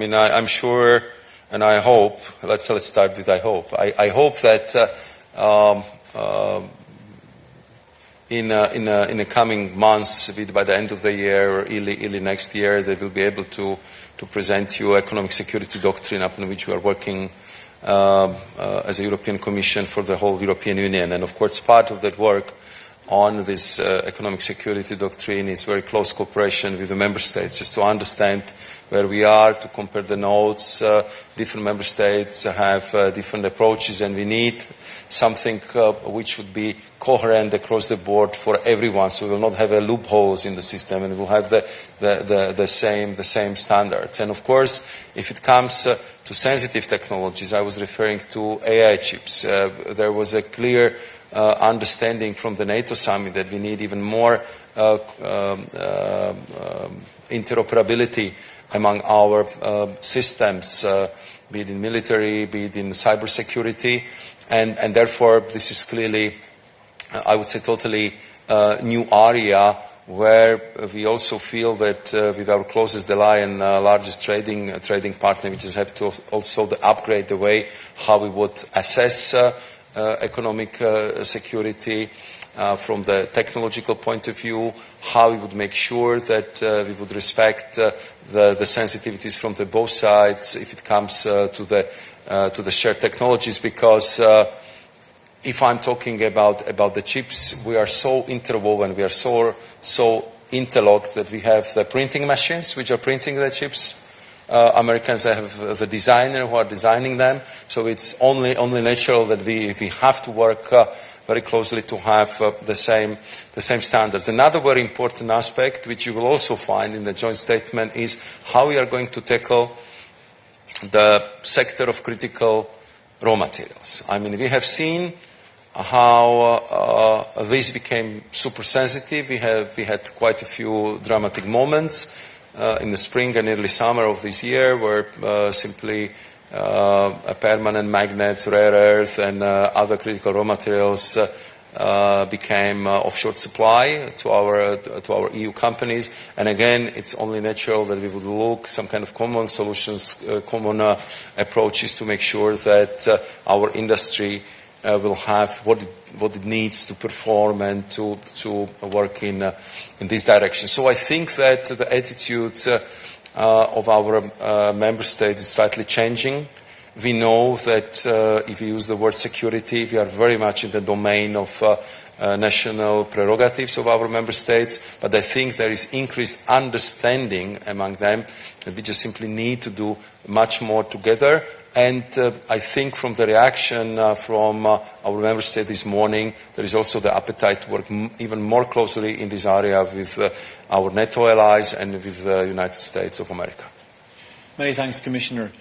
mean, I'm sure, and I hope. Let's start with I hope. I hope that in the coming months, by the end of the year or early next year, they will be able to present you economic security doctrine upon which we are working as a European Commission for the whole European Union. And of course, part of that work on this economic security doctrine is very close cooperation with the member states, just to understand where we are, to compare the notes. Different member states have different approaches, and we need something which would be coherent across the board for everyone, so we will not have loopholes in the system, and we will have the same standards. And of course, if it comes to sensitive technologies, I was referring to AI chips. There was a clear understanding from the NATO summit that we need even more interoperability among our systems, be it in military, be it in cybersecurity, and therefore this is clearly, I would say, totally new area where we also feel that with our closest ally and largest trading partner, we just have to also upgrade the way how we would assess economic security from the technological point of view, how we would make sure that we would respect the sensitivities from both sides if it comes to the shared technologies, because if I'm talking about the chips, we are so interwoven, we are so interlocked that we have the printing machines which are printing the chips. Americans have the designer who are designing them, so it's only natural that we have to work very closely to have the same standards. Another very important aspect, which you will also find in the joint statement, is how we are going to tackle the sector of critical raw materials. I mean, we have seen how this became super sensitive. We had quite a few dramatic moments in the spring and early summer of this year, where simply permanent magnets, rare earth, and other critical raw materials became of short supply to our EU companies. And again, it's only natural that we would look some kind of common solutions, common approaches to make sure that our industry will have what it needs to perform and to work in this direction. So I think that the attitude of our member states is slightly changing. We know that if we use the word security, we are very much in the domain of national prerogatives of our member states, but I think there is increased understanding among them that we just simply need to do much more together. And I think from the reaction from our member state this morning, there is also the appetite to work even more closely in this area with our NATO allies and with the United States of America. Many thanks, Commissioner.